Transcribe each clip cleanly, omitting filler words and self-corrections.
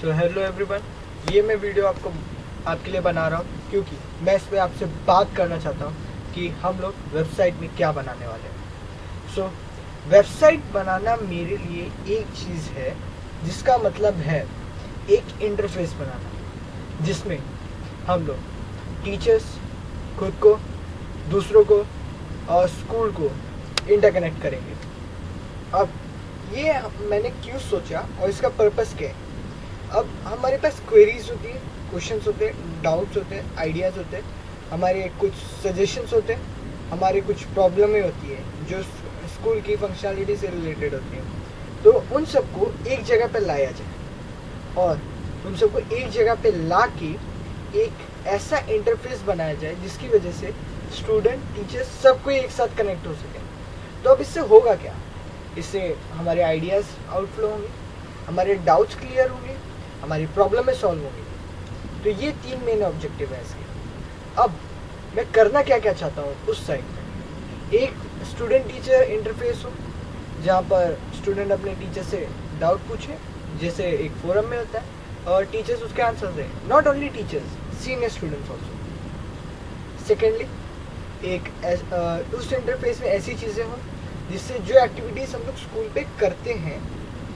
So hello everyone, ये मैं video आपके लिए बना रहा हूँ क्योंकि मैं इस पर आपसे बात करना चाहता हूँ कि हम लोग वेबसाइट में क्या बनाने वाले हैं। सो वेबसाइट बनाना मेरे लिए एक चीज़ है जिसका मतलब है एक इंटरफेस बनाना, जिसमें हम लोग टीचर्स खुद को, दूसरों को और स्कूल को इंटरकनेक्ट करेंगे। अब ये मैंने क्यों सोचा और इसका पर्पस क्या है। अब हमारे पास क्वेरीज होती है, क्वेश्चंस होते हैं, डाउट्स होते हैं, आइडियाज़ होते हैं, हमारे कुछ सजेशंस होते हैं, हमारे कुछ प्रॉब्लमें होती है जो स्कूल की फंक्शनलिटी से रिलेटेड होती हैं। तो उन सबको एक जगह पर लाया जाए और उन सबको एक जगह पे ला के एक ऐसा इंटरफेस बनाया जाए जिसकी वजह से स्टूडेंट, टीचर्स सबको एक साथ कनेक्ट हो सके। तो अब इससे होगा क्या? इससे हमारे आइडियाज़ आउटफ्लो होंगे, हमारे डाउट्स क्लियर होंगे, हमारी प्रॉब्लमें सॉल्व होंगी। तो ये 3 मेन ऑब्जेक्टिव है इसके। अब मैं करना क्या क्या चाहता हूँ उस साइड में, एक स्टूडेंट टीचर इंटरफेस हो जहाँ पर स्टूडेंट अपने टीचर से डाउट पूछे, जैसे एक फोरम में होता है, और टीचर्स उसके आंसर दें। Not only teachers, senior students also. Secondly, उस इंटरफेस में ऐसी चीज़ें हों जिससे जो एक्टिविटीज़ हम लोग स्कूल पे करते हैं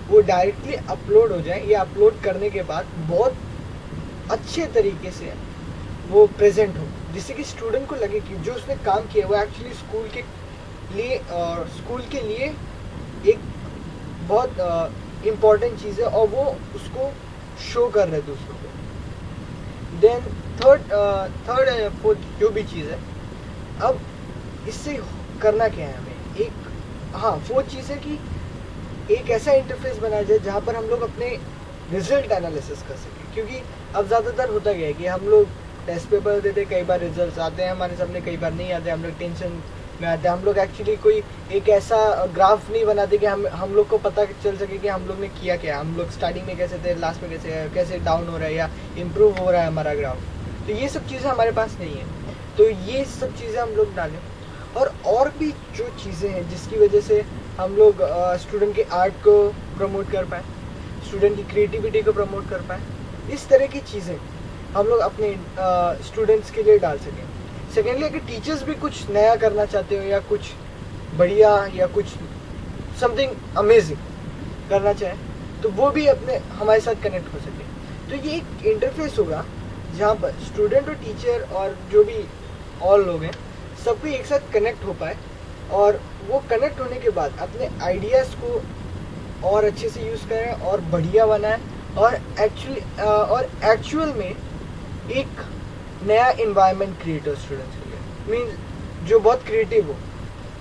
वो डायरेक्टली अपलोड हो जाए, या अपलोड करने के बाद बहुत अच्छे तरीके से वो प्रेजेंट हो, जिससे कि स्टूडेंट को लगे कि जो उसने काम किया वो एक्चुअली स्कूल के लिए एक बहुत इम्पॉर्टेंट चीज़ है और वो उसको शो कर रहे दूसरों को। देन थर्ड फोर्थ जो भी चीज़ है, अब इससे करना क्या है हमें, फोर्थ चीज़ है कि एक ऐसा इंटरफेस बनाया जाए जहाँ पर हम लोग अपने रिजल्ट एनालिसिस कर सकें। क्योंकि अब ज़्यादातर होता क्या है कि हम लोग टेस्ट पेपर देते, कई बार रिजल्ट्स आते हैं हमारे सामने, कई बार नहीं आते, हम लोग टेंशन में आते हैं। हम लोग एक्चुअली कोई एक ऐसा ग्राफ नहीं बनाते कि हम लोग को पता चल सके कि हम लोग ने किया क्या, हम लोग स्टार्टिंग में कैसे थे, लास्ट में कैसे डाउन हो रहा है या इम्प्रूव हो रहा है हमारा ग्राफ। तो ये सब चीज़ें हमारे पास नहीं है। तो ये सब चीज़ें हम लोग डालें, और भी जो चीज़ें हैं जिसकी वजह से हम लोग स्टूडेंट के आर्ट को प्रमोट कर पाए, स्टूडेंट की क्रिएटिविटी को प्रमोट कर पाए, इस तरह की चीज़ें हम लोग अपने स्टूडेंट्स के लिए डाल सकें। सेकेंडली, अगर टीचर्स भी कुछ नया करना चाहते हो या कुछ बढ़िया या कुछ समथिंग अमेजिंग करना चाहें तो वो भी अपने हमारे साथ कनेक्ट हो सके। तो ये एक इंटरफेस होगा जहाँ पर स्टूडेंट और टीचर और जो भी और लोग हैं सबको एक साथ कनेक्ट हो पाए, और वो कनेक्ट होने के बाद अपने आइडियाज़ को और अच्छे से यूज़ करें और बढ़िया बनाएं, और एक्चुअल में एक नया इन्वायरमेंट क्रिएट हो स्टूडेंट्स के लिए, मीन्स जो बहुत क्रिएटिव हो,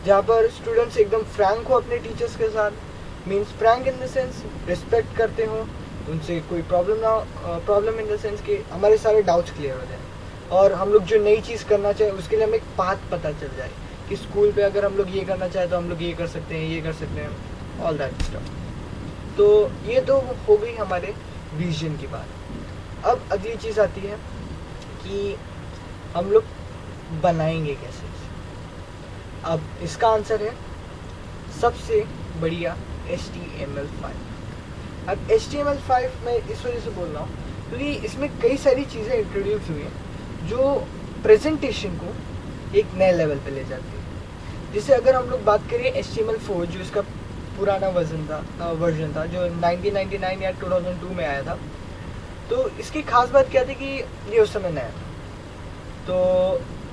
जहाँ पर स्टूडेंट्स एकदम फ्रैंक हो अपने टीचर्स के साथ, means Frank in the sense respect करते हो, उनसे कोई प्रॉब्लम ना हो, प्रॉब्लम इन द सेंस कि हमारे सारे डाउट्स क्लियर हो जाए, और हम लोग जो नई चीज़ करना चाहें उसके लिए हमें एक पाथ पता चल जाए कि स्कूल पे अगर हम लोग ये करना चाहें तो हम लोग ये कर सकते हैं, ये कर सकते हैं, ऑल दैट स्टफ। तो ये तो हो गई हमारे विजन की बात। अब अगली चीज़ आती है कि हम लोग बनाएंगे कैसे। अब इसका आंसर है सबसे बढ़िया HTML5। अब HTML5 मैं इस वजह से बोल रहा हूँ क्योंकि इसमें कई सारी चीज़ें इंट्रोड्यूस हुई हैं जो प्रेजेंटेशन को एक नए लेवल पे ले जाती है। जैसे अगर हम लोग बात करें HTML4, जो इसका पुराना वर्जन था जो 1999 या 2002 में आया था, तो इसकी खास बात क्या थी कि ये उस समय नया था। तो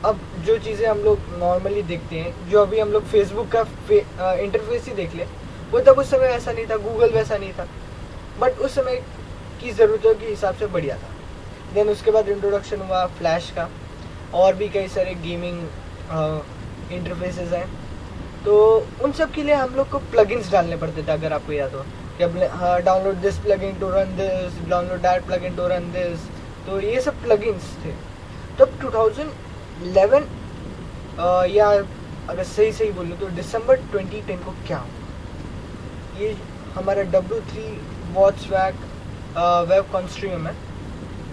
अब जो चीज़ें हम लोग नॉर्मली देखते हैं, जो अभी हम लोग फेसबुक का इंटरफेस ही देख लें, वो तब उस समय वैसा नहीं था, गूगल वैसा नहीं था, बट उस समय की ज़रूरतों के हिसाब से बढ़िया था। देन उसके बाद इंट्रोडक्शन हुआ फ्लैश का, और भी कई सारे गेमिंग इंटरफेसेस हैं। तो उन सब के लिए हम लोग को प्लगइन्स डालने पड़ते थे, अगर आपको याद हो कि download this plugin to run this, download that plugin to run this. तो ये सब प्लगइन्स थे। तब 2011 या अगर सही बोलूँ तो दिसंबर 2010 को क्या हुआ, ये हमारा W3 वॉट्सवैक वेब कॉन्स्ट्रीम है,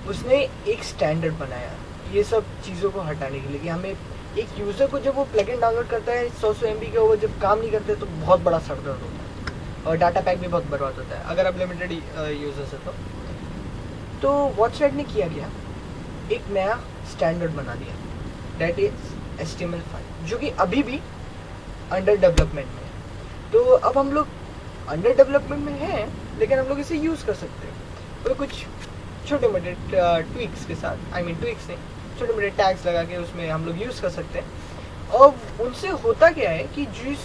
उसने एक स्टैंडर्ड बनाया ये सब चीज़ों को हटाने के लिए कि हमें एक यूज़र को जब वो प्लगइन डाउनलोड करता है 100 MB का, वो जब काम नहीं करते तो बहुत बड़ा सर दर्द होता है और डाटा पैक भी बहुत बर्बाद होता है अगर आप लिमिटेड यूजर्स है तो। तो WhatsApp ने किया क्या, एक नया स्टैंडर्ड बना दिया, दैट इज HTML5, जो कि अभी भी अंडर डेवलपमेंट में है। तो अब हम लोग अंडर डेवलपमेंट में हैं, लेकिन हम लोग इसे यूज़ कर सकते हैं। तो कुछ छोटे मोटे ट्विक्स के साथ, आई मीन ट्विक्स नहीं, छोटे मोटे टैग्स लगा के उसमें हम लोग यूज़ कर सकते हैं। और उनसे होता क्या है कि जिस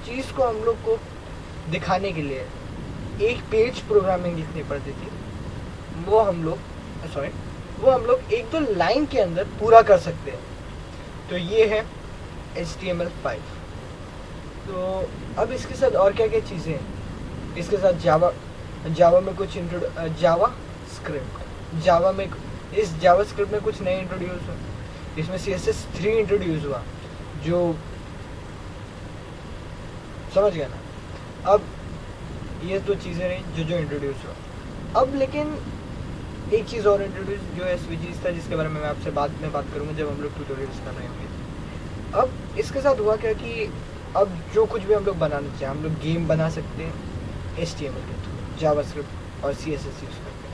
चीज़ को हम लोग को दिखाने के लिए एक पेज प्रोग्रामिंग लिखनी पड़ती थी, वो हम लोग एक दो लाइन के अंदर पूरा कर सकते हैं। तो ये है HTML5। तो अब इसके साथ और क्या क्या चीज़ें हैं, इसके साथ जावा में कुछ जावा स्क्रिप्ट में कुछ नए इंट्रोड्यूस हुए। इसमें CSS3 इंट्रोड्यूस हुआ, जो समझ गया ना। अब ये तो चीज़ें रही जो इंट्रोड्यूस हुआ। अब लेकिन एक चीज़ और इंट्रोड्यूस, जो SVGs था, जिसके बारे में मैं आपसे बाद में बात करूँगा जब हम लोग ट्यूटोरियल्स कर रहे होंगे। अब इसके साथ हुआ क्या कि अब जो कुछ भी हम लोग बनाना चाहें, हम लोग गेम बना सकते हैं HTML के थ्रू, जावास्क्रिप्ट और CSS यूज़ करके।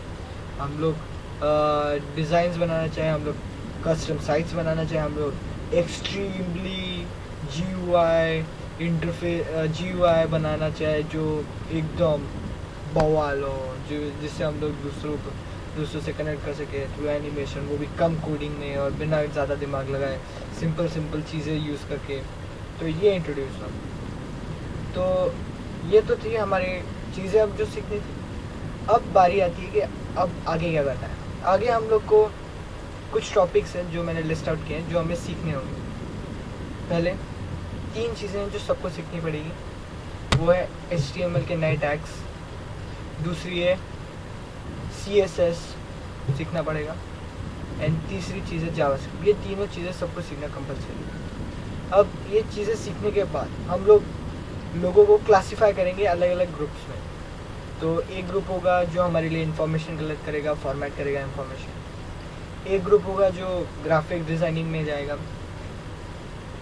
हम लोग डिज़ाइंस बनाना चाहें, हम लोग कस्टम साइट्स बनाना चाहें, हम लोग एक्सट्रीमली GUI बनाना चाहे जो एकदम बवाल हो, जो जिससे हम लोग दूसरों से कनेक्ट कर सके थ्रू एनिमेशन, वो भी कम कोडिंग में और बिना ज़्यादा दिमाग लगाए, सिंपल चीज़ें यूज़ करके। तो ये इंट्रोड्यूस हुआ। तो ये तो थी हमारी चीज़ें अब जो सीखनी थी। अब बारी आती है कि अब आगे क्या करना है। आगे हम लोग को कुछ टॉपिक्स हैं जो मैंने लिस्ट आउट किए हैं, जो हमें सीखने होंगे। पहले 3 चीज़ें हैं जो सबको सीखनी पड़ेगी, वो है HTML के नए टैग्स, दूसरी है CSS सीखना पड़ेगा, एंड तीसरी चीज़ है जावास्क्रिप्ट। ये तीनों चीज़ें सबको सीखना कंपलसरी है। अब ये चीज़ें सीखने के बाद हम लोगों को क्लासीफाई करेंगे अलग अलग ग्रुप्स में। तो एक ग्रुप होगा जो हमारे लिए इंफॉर्मेशन कलेक्ट करेगा, फॉर्मेट करेगा इंफॉर्मेशन। एक ग्रुप होगा जो ग्राफिक डिज़ाइनिंग में जाएगा।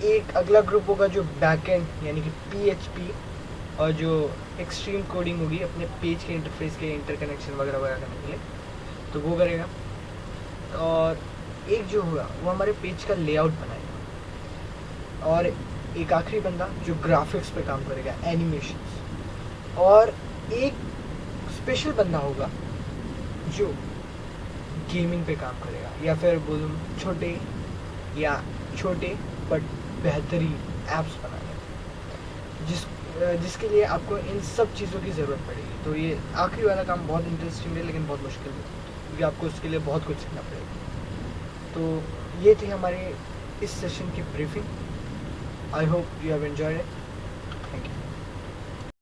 एक अगला ग्रुप होगा जो बैकएंड यानी कि PHP और जो एक्सट्रीम कोडिंग होगी अपने पेज के इंटरफेस के इंटरकनेक्शन वगैरह करने के लिए, तो वो करेगा। और एक जो होगा वो हमारे पेज का लेआउट बनाएगा। और एक आखिरी बंदा जो ग्राफिक्स पे काम करेगा, एनिमेशंस। और एक स्पेशल बंदा होगा जो गेमिंग पे काम करेगा, या फिर बोलूँ छोटे बट बेहतरीन ऐप्स बनाने, जिसके लिए आपको इन सब चीज़ों की ज़रूरत पड़ेगी। तो ये आखिरी वाला काम बहुत इंटरेस्टिंग है, लेकिन बहुत मुश्किल है, क्योंकि आपको उसके लिए बहुत कुछ सीखना पड़ेगा। तो ये थी हमारे इस सेशन की briefing. I hope you have enjoyed it. Thank you.